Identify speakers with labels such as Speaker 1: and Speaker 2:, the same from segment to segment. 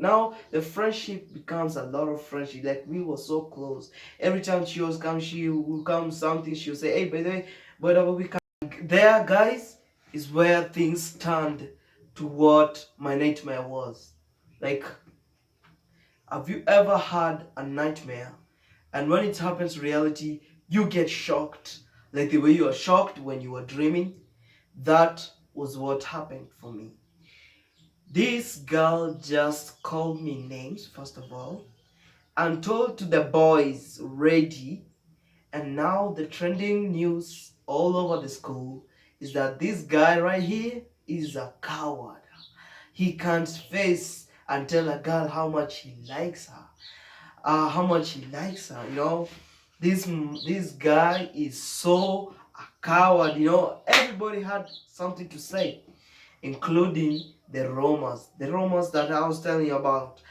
Speaker 1: Now the friendship becomes a lot of friendship. Like we were so close. Every time she was come, she will come something. She will say, "Hey, by the way, but we can." There, guys, is where things turned to what my nightmare was. Like, have you ever had a nightmare, and when it happens reality, you get shocked, like the way you are shocked when you were dreaming? That was what happened for me. This girl just called me names, first of all, and told to the boys ready. And now the trending news all over the school is that this guy right here is a coward. He can't face and tell a girl how much he likes her. How much he likes her. This guy is so a coward. Everybody had something to say, including the rumors that I was telling you about.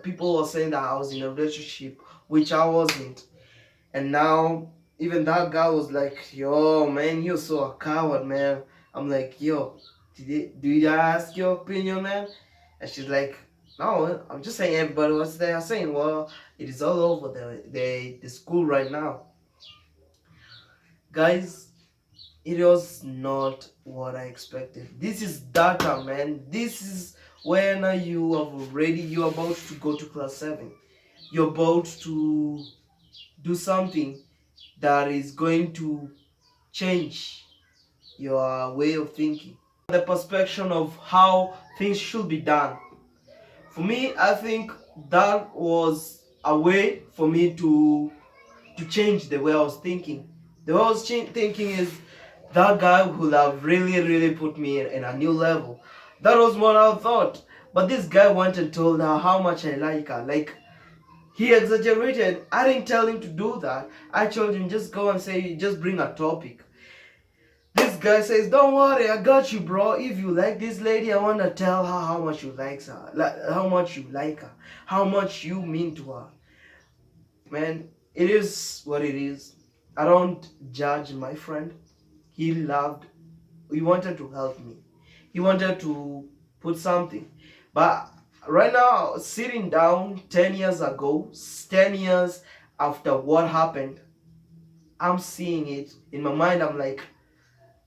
Speaker 1: People were saying that I was in a relationship, which I wasn't. And now even that guy was like, "Yo, man, you're so a coward, man." I'm like, "Yo, did I ask your opinion, man?" And she's like, "No, I'm just saying everybody was there saying, well, it is all over the school right now." Guys, it was not what I expected. This is data, man. This is when you're about to go to class 7. You're about to do something that is going to change your way of thinking, the perspective of how things should be done. For me, I think that was a way for me to change the way I was thinking. The way I was thinking is that guy would have really, really put me in a new level. That was what I thought. But this guy went and told her how much I like her. Like, he exaggerated. I didn't tell him to do that. I told him just go and say, just bring a topic. This guy says, "Don't worry, I got you, bro. If you like this lady, I want to tell her how much you like her, how much you like her, how much you mean to her." Man, it is what it is. I don't judge my friend. He loved, he wanted to help me. He wanted to put something. But right now, sitting down 10 years ago, 10 years after what happened, I'm seeing it in my mind. I'm like,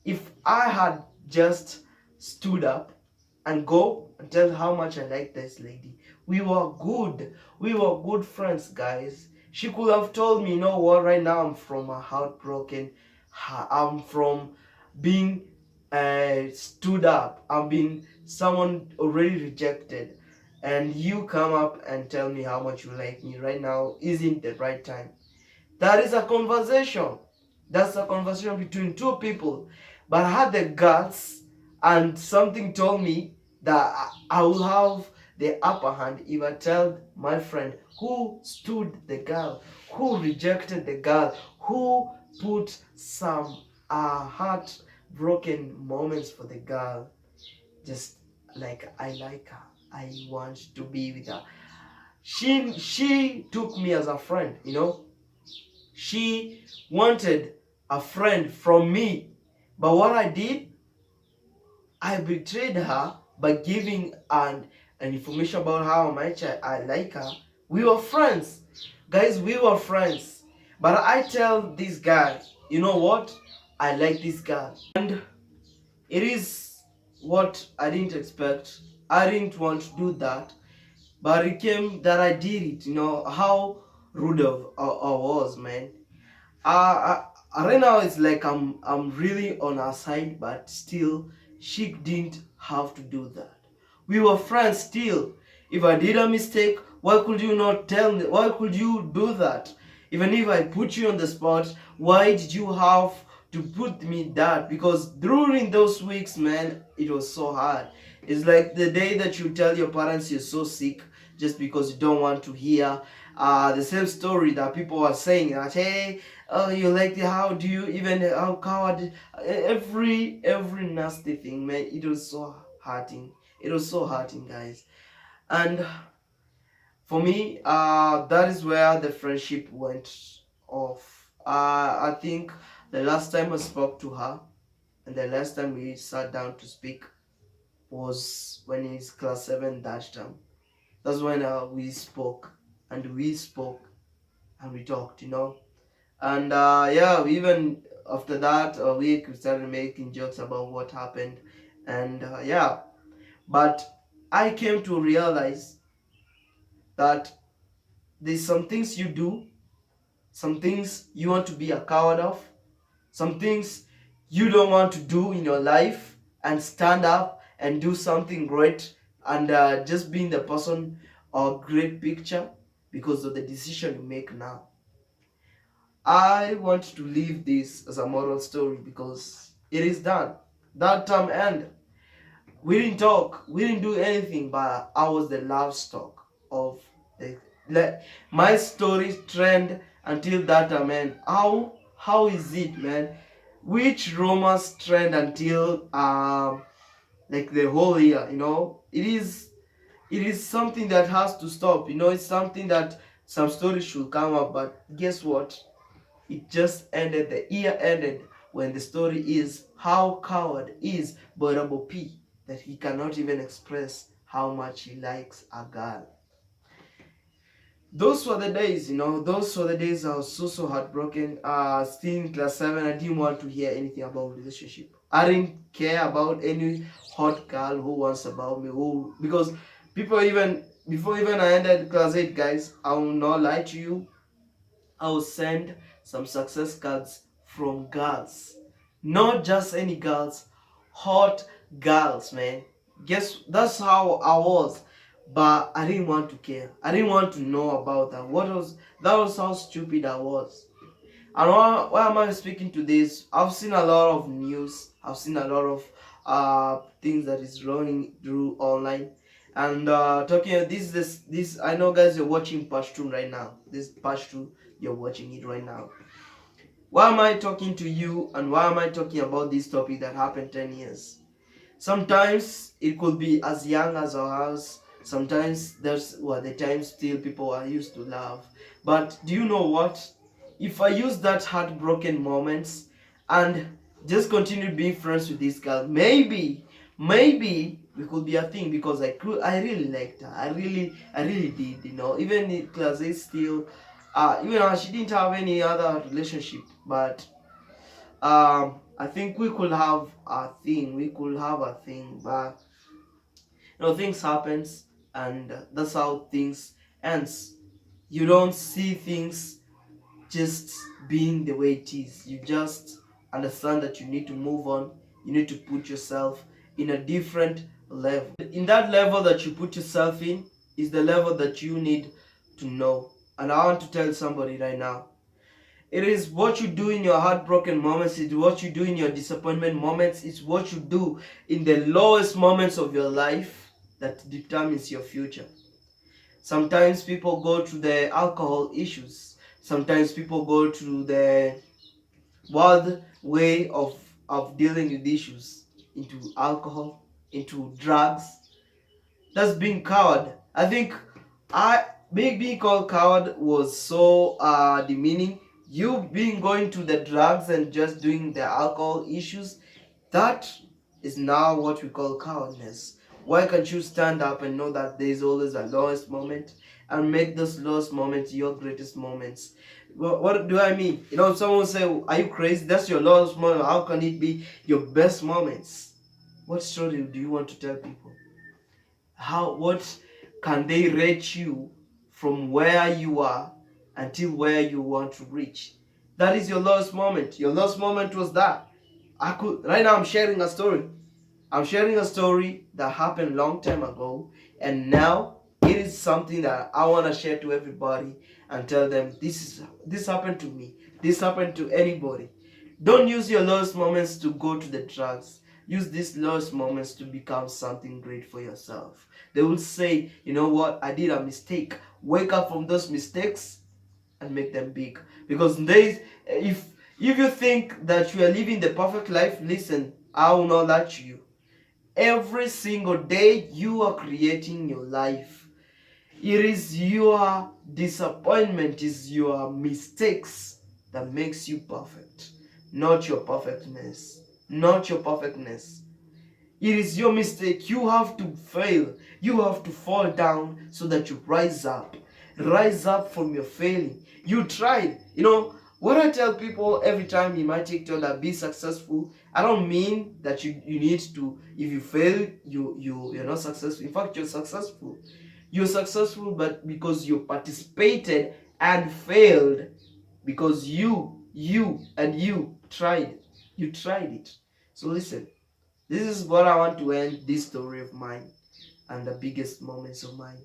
Speaker 1: if I had just stood up and go and tell how much I like this lady, we were good. We were good friends, guys. She could have told me, "You know what, right now I'm from a heartbroken, I'm from being stood up, I'm being someone already rejected, and you come up and tell me how much you like me right now isn't the right time." That is a conversation. That's a conversation between two people. But I had the guts, and something told me that I will have the upper hand if I tell my friend who stood the girl, who rejected the girl, who put some heartbroken moments for the girl. Just like, I like her, I want to be with her. She took me as a friend. She wanted a friend from me. But what I did, I betrayed her by giving an information about how much I like her. We were friends. Guys, we were friends. But I tell this guy, "You know what? I like this girl." And it is what I didn't expect. I didn't want to do that. But it came that I did it. How rude I was, man. Right now it's like I'm really on her side, but still she didn't have to do that. We were friends still. If I did a mistake, why could you not tell me? Why could you do that? Even if I put you on the spot, why did you have to put me that? Because during those weeks, man, it was so hard. It's like the day that you tell your parents you're so sick just because you don't want to hear the same story that people are saying that, "Hey, oh, you like the, how do you even, how coward," every nasty thing, man. It was so hurting. It was so hurting, guys. And for me, that is where the friendship went off. I think the last time I spoke to her and the last time we sat down to speak, was when he's class 7 that time. That's when we spoke and we spoke and we talked, And yeah, we even after that week we started making jokes about what happened, and yeah, but I came to realize that there's some things you do, some things you want to be a coward of, some things you don't want to do in your life, and stand up and do something great, and just being the person or great picture because of the decision you make now. I want to leave this as a moral story because it is done. That time end. We didn't talk. We didn't do anything, but I was the livestock of the. My story trend until that time end. How is it, man? Which romance trend until like the whole year? It is something that has to stop. It's something that some stories should come up, but guess what? It just ended, the year ended when the story is how coward is Bonobo P, that he cannot even express how much he likes a girl. Those were the days, those were the days I was so heartbroken. Still in class 7, I didn't want to hear anything about relationship. I didn't care about any hot girl who wants about me, because people even, before even I ended class 8, guys, I will not lie to you, I'll send some success cards from girls. Not just any girls, hot girls, man. Guess that's how I was. But I didn't want to care. I didn't want to know about that. That was how stupid I was. And why am I speaking to this? I've seen a lot of news. I've seen a lot of things that is running through online. And talking this I know, guys, you're watching Pashtun right now. This Pashtun, you're watching it right now. Why am I talking to you, and why am I talking about this topic that happened 10 years? Sometimes it could be as young as our house. Sometimes there's the time still people are used to love. But do you know what? If I use that heartbroken moments and just continue being friends with this girl, maybe we could be a thing, because I really liked her. I really did. Even in class 8 still, even though she didn't have any other relationship, but I think we could have a thing. We could have a thing, but things happens, and that's how things ends. You don't see things just being the way it is. You just understand that you need to move on. You need to put yourself in a different level. In that level that you put yourself in is the level that you need to know. And I want to tell somebody right now, it is what you do in your heartbroken moments, it's what you do in your disappointment moments, it's what you do in the lowest moments of your life that determines your future. Sometimes people go to the alcohol issues. Sometimes people go to the world way of dealing with issues, into alcohol, into drugs. That's being coward. I think I being called coward was so demeaning. You being going to the drugs and just doing the alcohol issues, that is now what we call cowardness. Why can't you stand up and know that there is always a lowest moment, and make those lowest moments your greatest moments? What do I mean? Someone will say, "Are you crazy? That's your lowest moment. How can it be your best moments?" What story do you want to tell people? What can they rate you from where you are until where you want to reach? That is your lowest moment. Your lowest moment was that. Right now I'm sharing a story. I'm sharing a story that happened long time ago, and now it is something that I want to share to everybody and tell them this happened to me. This happened to anybody. Don't use your lowest moments to go to the drugs. Use these lowest moments to become something great for yourself. They will say, "You know what? I did a mistake." Wake up from those mistakes and make them big. Because if you think that you are living the perfect life, listen, I will not lie to you. Every single day you are creating your life. It is your disappointment, is your mistakes that makes you perfect, not your perfectness. Not your perfectness. It is your mistake. You have to fail. You have to fall down so that you rise up. Rise up from your failing. You tried. What I tell people every time in my TikTok that be successful, I don't mean that you need to, if you fail, you're not successful. In fact, you're successful. You're successful, but because you participated and failed, because you tried. You tried it. So listen, this is what I want to end this story of mine and the biggest moments of mine.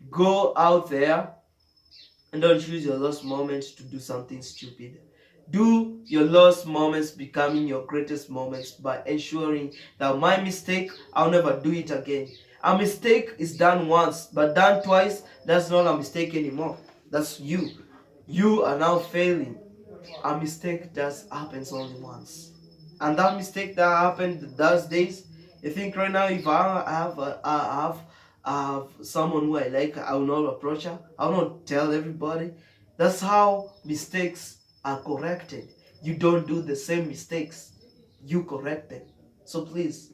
Speaker 1: Go out there and don't use your lost moments to do something stupid. Do your lost moments becoming your greatest moments by ensuring that my mistake, I'll never do it again. A mistake is done once, but done twice, that's not a mistake anymore. That's you. You are now failing. A mistake just happens only once. And that mistake that happened those days, you think right now if I have someone who I like, I will not approach her. I will not tell everybody. That's how mistakes are corrected. You don't do the same mistakes. You correct them. So please,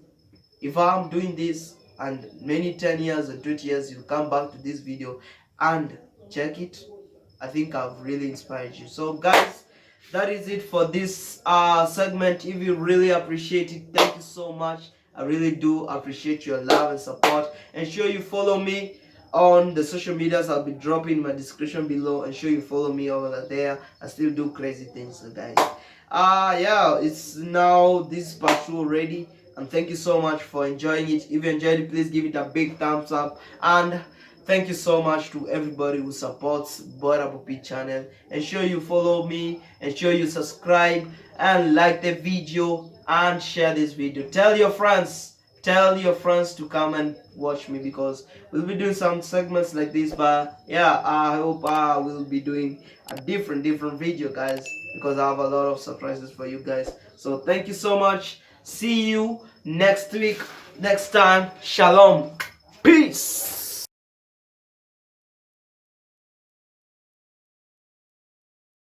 Speaker 1: if I'm doing this and many 10 years and 20 years you come back to this video and check it, I think I've really inspired you. So guys, that is it for this segment. If you really appreciate it, thank you so much. I really do appreciate your love and support. Ensure you follow me on the social medias. I'll be dropping my description below. Ensure you follow me over there. I still do crazy things, guys. Yeah, it's now this part 2 already, and thank you so much for enjoying it. If you enjoyed it, please give it a big thumbs up, and thank you so much to everybody who supports Bora Puppy channel. Ensure you follow me, ensure you subscribe and like the video and share this video. Tell your friends to come and watch me, because we'll be doing some segments like this. But yeah, I hope I will be doing a different video, guys, because I have a lot of surprises for you guys. So thank you so much. See you next week, next time. Shalom, peace.